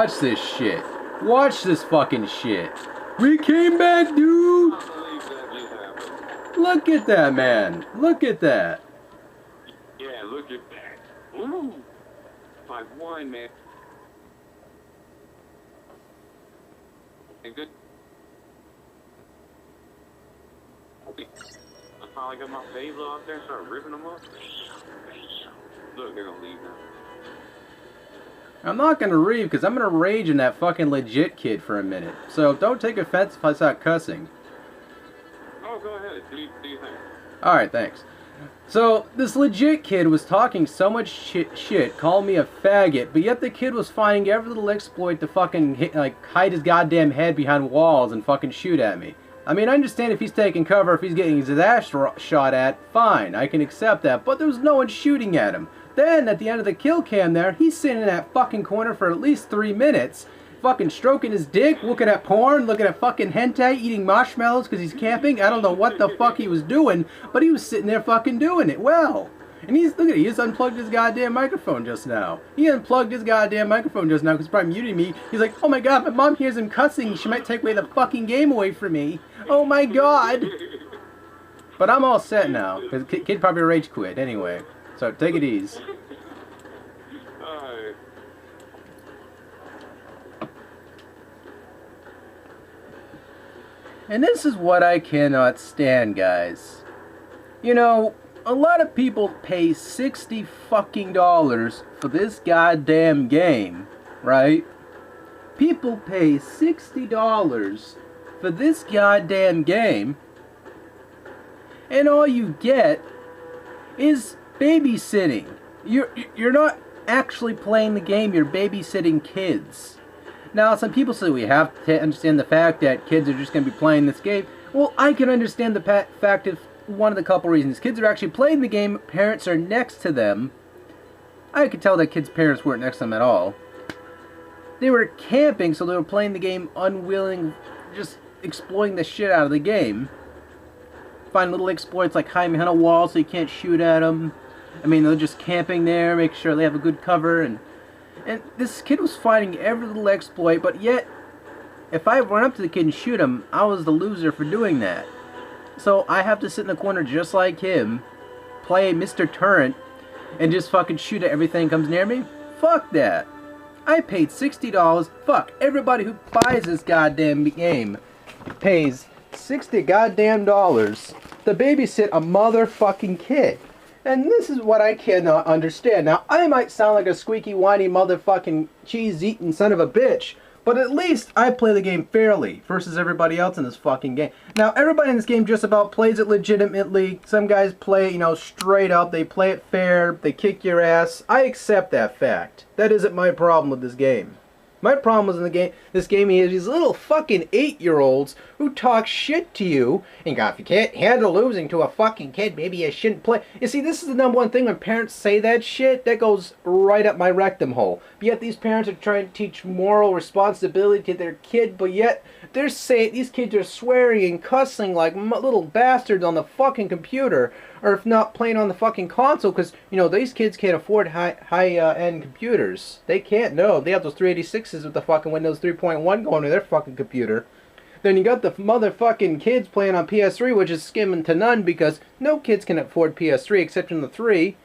Watch this shit. Watch this fucking shit. We came back, dude. Look at that, man. Look at that. Yeah, look at that. Ooh. 5-1, man. And good. I finally got my Beyblade out there and start ripping them up. Look, they're gonna leave now. I'm not gonna read because I'm gonna rage in that fucking legit kid for a minute. So don't take offense if I start cussing. Oh, go ahead. Do you think? Alright, thanks. So, this legit kid was talking so much shit, calling me a faggot, but yet the kid was finding every little exploit to fucking hide his goddamn head behind walls and fucking shoot at me. I mean, I understand if he's taking cover, if he's getting his ass shot at, fine, I can accept that, but there was no one shooting at him. Then, at the end of the kill cam there, he's sitting in that fucking corner for at least 3 minutes, fucking stroking his dick, looking at porn, looking at fucking hentai, eating marshmallows because he's camping. I don't know what the fuck he was doing, but he was sitting there fucking doing it well. And look at it, he just unplugged his goddamn microphone just now. He unplugged his goddamn microphone just now because he's probably muting me. He's like, oh my god, my mom hears him cussing, she might take away the fucking game away from me. Oh my god. But I'm all set now, because kid probably rage quit anyway. So take it easy. And this is what I cannot stand, guys. You know, a lot of people pay $60 fucking dollars for this goddamn game, right? People pay $60 for this goddamn game, and all you get is babysitting. You're not actually playing the game, you're babysitting kids. Now, some people say we have to understand the fact that kids are just going to be playing this game. Well, I can understand the fact of one of the couple reasons. Kids are actually playing the game, parents are next to them. I could tell that kids' parents weren't next to them at all. They were camping, so they were playing the game unwilling, just exploiting the shit out of the game. Find little exploits like hiding behind a wall so you can't shoot at them. I mean, they're just camping there, make sure they have a good cover, and this kid was finding every little exploit, but yet, if I run up to the kid and shoot him, I was the loser for doing that. So I have to sit in the corner just like him, play Mr. Turret, and just fucking shoot at everything that comes near me? Fuck that. I paid $60. Fuck, everybody who buys this goddamn game pays $60 goddamn dollars to babysit a motherfucking kid. And this is what I cannot understand. Now, I might sound like a squeaky, whiny, motherfucking, cheese-eating son of a bitch, but at least I play the game fairly versus everybody else in this fucking game. Now, everybody in this game just about plays it legitimately. Some guys play it, you know, straight up. They play it fair. They kick your ass. I accept that fact. That isn't my problem with this game. My problem was in this game is these little fucking 8-year-olds who talk shit to you. And God, if you can't handle losing to a fucking kid, maybe you shouldn't play. You see, this is the number one thing when parents say that shit, that goes right up my rectum hole. But yet these parents are trying to teach moral responsibility to their kid, but yet they're saying these kids are swearing and cussing like little bastards on the fucking computer, or if not playing on the fucking console, because you know these kids can't afford high-end computers. They can't. No, they have those 386s with the fucking Windows 3.1 going to their fucking computer. Then you got the motherfucking kids playing on PS3, which is skimming to none because no kids can afford PS3 except in the 3.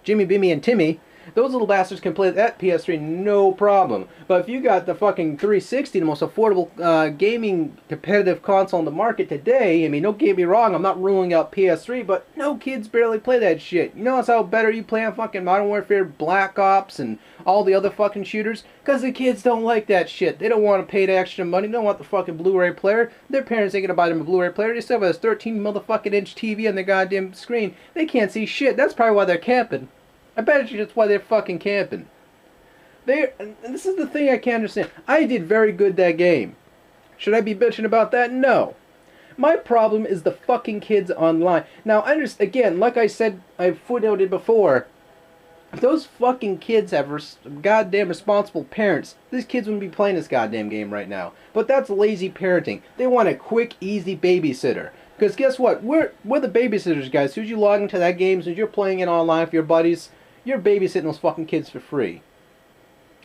Jimmy, Bimmy, and Timmy. Those little bastards can play that PS3 no problem. But if you got the fucking 360, the most affordable gaming competitive console on the market today, I mean, don't get me wrong, I'm not ruling out PS3, but no kids barely play that shit. You know how better you play on fucking Modern Warfare, Black Ops, and all the other fucking shooters? Because the kids don't like that shit. They don't want to pay the extra money. They don't want the fucking Blu-ray player. Their parents ain't gonna buy them a Blu-ray player. They still have a 13 motherfucking inch TV on their goddamn screen. They can't see shit. That's probably why they're camping. I bet you that's why they're fucking camping. And this is the thing I can't understand. I did very good that game. Should I be bitching about that? No. My problem is the fucking kids online. Now, again, like I said, I footnoted before, if those fucking kids have goddamn responsible parents, these kids wouldn't be playing this goddamn game right now. But that's lazy parenting. They want a quick, easy babysitter. Because guess what? We're the babysitters, guys. As soon as you log into that game, as soon as you're playing it online with your buddies, you're babysitting those fucking kids for free.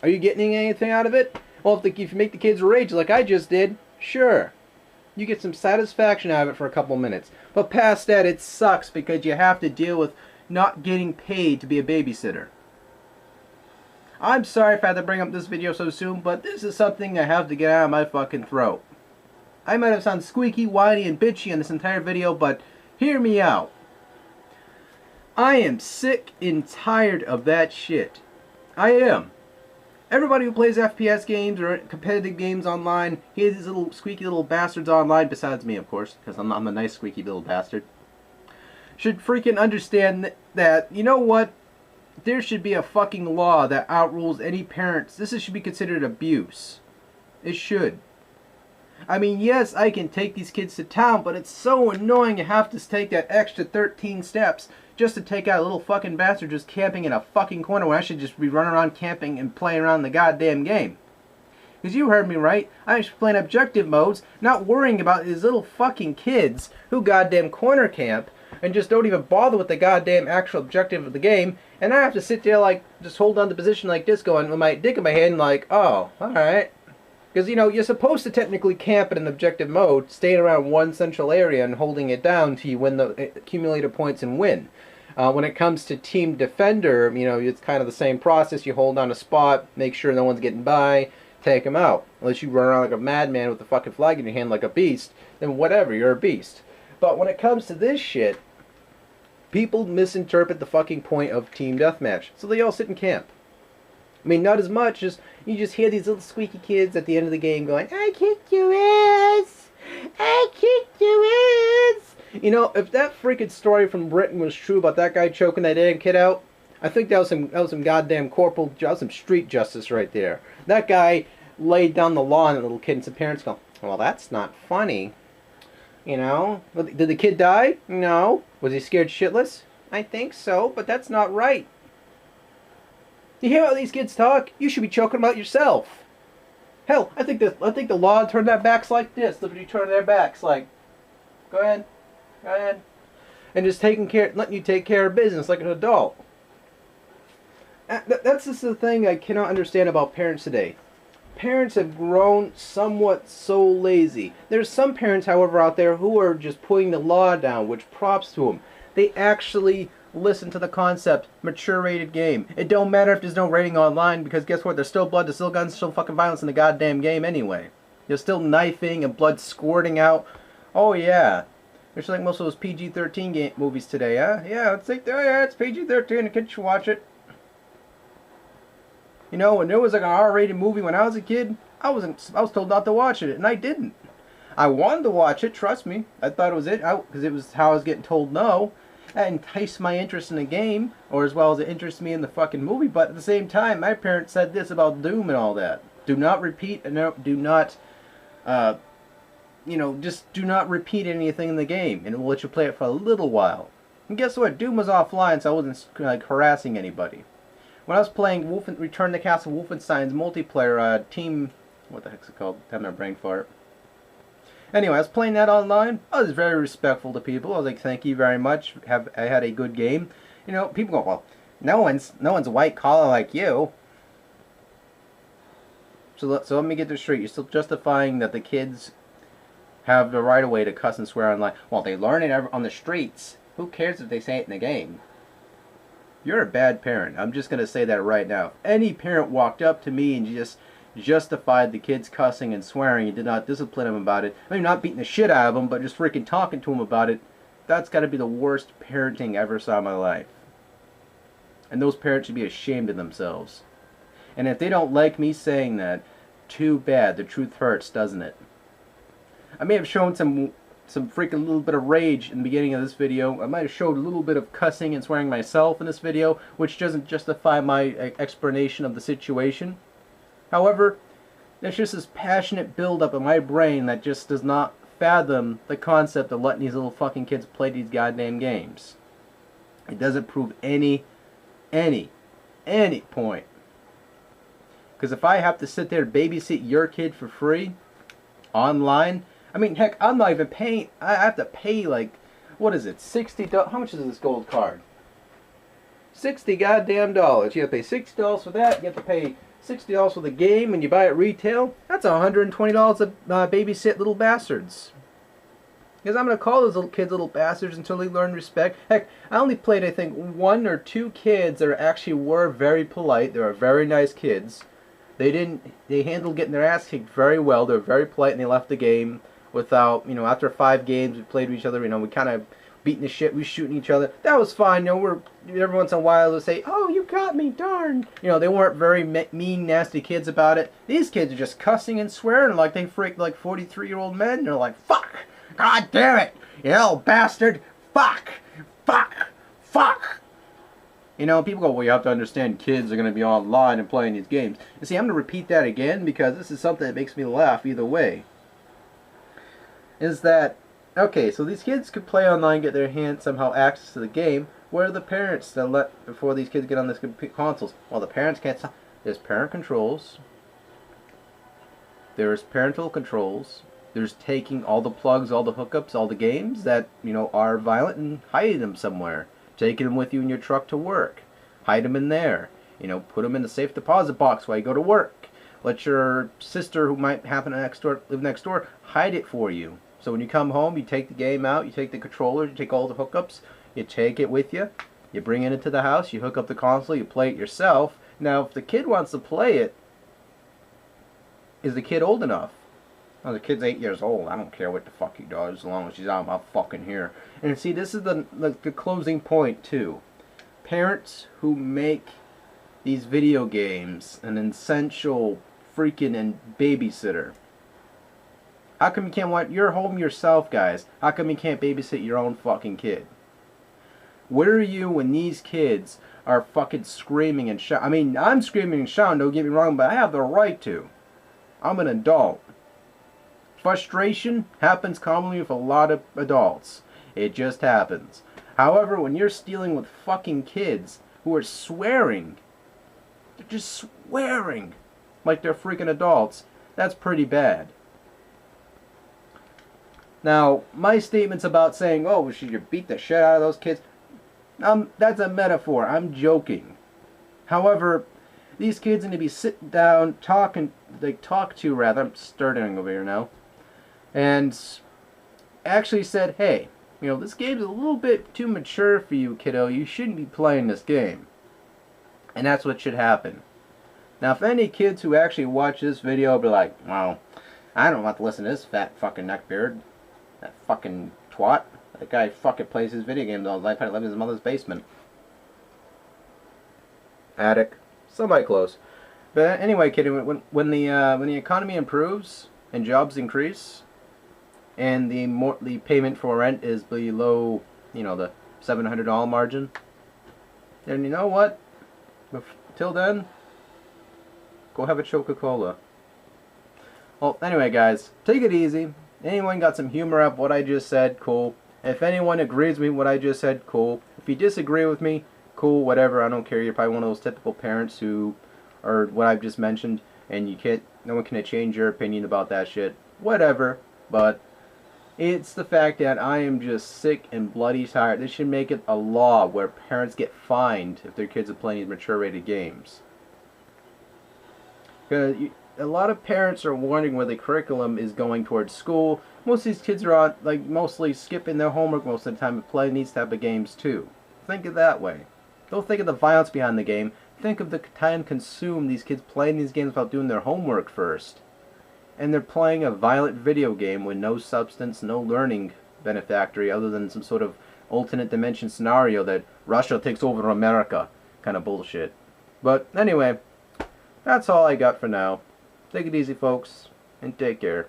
Are you getting anything out of it? Well, if you make the kids rage like I just did, sure. You get some satisfaction out of it for a couple minutes. But past that, it sucks because you have to deal with not getting paid to be a babysitter. I'm sorry if I had to bring up this video so soon, but this is something I have to get out of my fucking throat. I might have sounded squeaky, whiny, and bitchy in this entire video, but hear me out. I am sick and tired of that shit. I am. Everybody who plays FPS games or competitive games online, he has these little squeaky little bastards online, besides me, of course, because I'm a nice squeaky little bastard, should freaking understand that, you know what? There should be a fucking law that outrules any parents. This should be considered abuse. It should. I mean, yes, I can take these kids to town, but it's so annoying to have to take that extra 13 steps just to take out a little fucking bastard just camping in a fucking corner when I should just be running around camping and playing around the goddamn game. Because you heard me right, I should be playing objective modes, not worrying about these little fucking kids who goddamn corner camp and just don't even bother with the goddamn actual objective of the game, and I have to sit there like, just hold on to position like this going with my dick in my hand like, oh, alright. Because, you know, you're supposed to technically camp in an objective mode, staying around one central area and holding it down till you win the accumulated points and win. When it comes to Team Defender, you know, it's kind of the same process. You hold down a spot, make sure no one's getting by, take them out. Unless you run around like a madman with the fucking flag in your hand like a beast, then whatever, you're a beast. But when it comes to this shit, people misinterpret the fucking point of Team Deathmatch. So they all sit in camp. I mean, not as much as you just hear these little squeaky kids at the end of the game going, I kicked your ass! I kicked your ass! You know, if that freaking story from Britain was true about that guy choking that damn kid out, I think that was some goddamn some street justice right there. That guy laid down the law on that little kid, and some parents go, well, that's not funny. You know? Did the kid die? No. Was he scared shitless? I think so, but that's not right. You hear how these kids talk? You should be choking them out yourself. Hell, I think the law turned their backs like this. Look at you turn their backs like, go ahead, and just letting you take care of business like an adult. That's just the thing I cannot understand about parents today. Parents have grown somewhat so lazy. There's some parents, however, out there who are just putting the law down, which props to them. They actually listen to the concept, mature rated game. It don't matter if there's no rating online, because guess what? There's still blood, there's still guns, there's still fucking violence in the goddamn game anyway. There's still knifing and blood squirting out. Oh yeah. There's like most of those PG-13 movies today, huh? Yeah, it's like, oh yeah, it's PG-13, the kids should watch it. You know, when there was like an R-rated movie when I was a kid, I was told not to watch it, and I didn't. I wanted to watch it, trust me. I thought it was it, because it was how I was getting told no. That enticed my interest in the game, or as well as it interested me in the fucking movie, but at the same time, my parents said this about Doom and all that. Do not repeat, and do not, you know, just do not repeat anything in the game, and it will let you play it for a little while. And guess what? Doom was offline, so I wasn't, like, harassing anybody. When I was playing Return to Castle Wolfenstein's multiplayer team, what the heck's it called? Having a brain fart. Anyway, I was playing that online. I was very respectful to people. I was like, thank you very much. I had a good game. You know, people go, well, no one's white collar like you. So let me get this straight. You're still justifying that the kids have the right of way to cuss and swear online. Well, they learn it on the streets. Who cares if they say it in the game? You're a bad parent. I'm just going to say that right now. If any parent walked up to me and just justified the kids cussing and swearing and did not discipline them about it, I mean, not beating the shit out of them, but just freaking talking to them about it, that's got to be the worst parenting I ever saw in my life. And those parents should be ashamed of themselves. And if they don't like me saying that, too bad. The truth hurts, doesn't it? I may have shown some freaking little bit of rage in the beginning of this video. I might have showed a little bit of cussing and swearing myself in this video, which doesn't justify my explanation of the situation. However, there's just this passionate buildup in my brain that just does not fathom the concept of letting these little fucking kids play these goddamn games. It doesn't prove any point. Because if I have to sit there and babysit your kid for free, online, I mean, heck, I'm not even paying, I have to pay like, what is it, $60, how much is this gold card? $60 goddamn dollars. You have to pay $60 for that, you have to pay $60 for the game, and you buy it retail, that's $120 to babysit little bastards. Because I'm going to call those little kids little bastards until they learn respect. Heck, I only played, I think, 1 or 2 kids that actually were very polite. They were very nice kids. They handled getting their ass kicked very well. They were very polite, and they left the game without, after 5 games, we played with each other, we kind of beating the shit, we shooting each other. That was fine, every once in a while they'll say, oh, you got me, darn. They weren't very mean, nasty kids about it. These kids are just cussing and swearing like they freak like 43-year-old men. They're like, fuck, god damn it, you little bastard, fuck, fuck, fuck. People go, well, you have to understand kids are going to be online and playing these games. You see, I'm going to repeat that again because this is something that makes me laugh either way. Is that, okay, so these kids could play online, get their hands somehow access to the game. Where are the parents that let, before these kids get on these consoles? Well, the parents can't stop. There's parent controls. There's parental controls. There's taking all the plugs, all the hookups, all the games that, are violent and hiding them somewhere. Taking them with you in your truck to work. Hide them in there. Put them in the safe deposit box while you go to work. Let your sister, who might happen to live next door, hide it for you. So when you come home, you take the game out, you take the controller, you take all the hookups, you take it with you, you bring it into the house, you hook up the console, you play it yourself. Now, if the kid wants to play it, is the kid old enough? Oh, the kid's 8 years old. I don't care what the fuck he does as long as she's out of my fucking here. And see, this is the closing point, too. Parents who make these video games an essential freaking and babysitter. How come you can't want your home yourself, guys? How come you can't babysit your own fucking kid? Where are you when these kids are fucking screaming and shouting? I mean, I'm screaming and shouting, don't get me wrong, but I have the right to. I'm an adult. Frustration happens commonly with a lot of adults. It just happens. However, when you're dealing with fucking kids who are swearing, they're just swearing like they're freaking adults, that's pretty bad. Now, my statements about saying, oh, should you beat the shit out of those kids? That's a metaphor. I'm joking. However, these kids need to be sitting down, talk to, rather, I'm starting over here now, and actually said, hey, this game's a little bit too mature for you, kiddo. You shouldn't be playing this game. And that's what should happen. Now, if any kids who actually watch this video will be like, well, I don't want to listen to this fat fucking neckbeard. That fucking twat. That guy fucking plays his video games all night. I live in his mother's basement. Attic. Somebody close. But anyway, kid, when the economy improves and jobs increase, and the payment for rent is below, the $700 margin, then you know what? Till then, go have a Coca-Cola. Well, anyway, guys, take it easy. Anyone got some humor up what I just said, cool. If anyone agrees with me what I just said, cool. If you disagree with me, cool, whatever, I don't care. You're probably one of those typical parents who are what I've just mentioned, and no one can change your opinion about that shit. Whatever, but it's the fact that I am just sick and bloody tired. They should make it a law where parents get fined if their kids are playing these mature rated games. Because a lot of parents are wondering where the curriculum is going towards school. Most of these kids are on, mostly skipping their homework most of the time and playing these type of games too. Think of it that way. Don't think of the violence behind the game. Think of the time consumed these kids playing these games without doing their homework first. And they're playing a violent video game with no substance, no learning benefactory other than some sort of alternate dimension scenario that Russia takes over America kind of bullshit. But anyway, that's all I got for now. Take it easy, folks, and take care.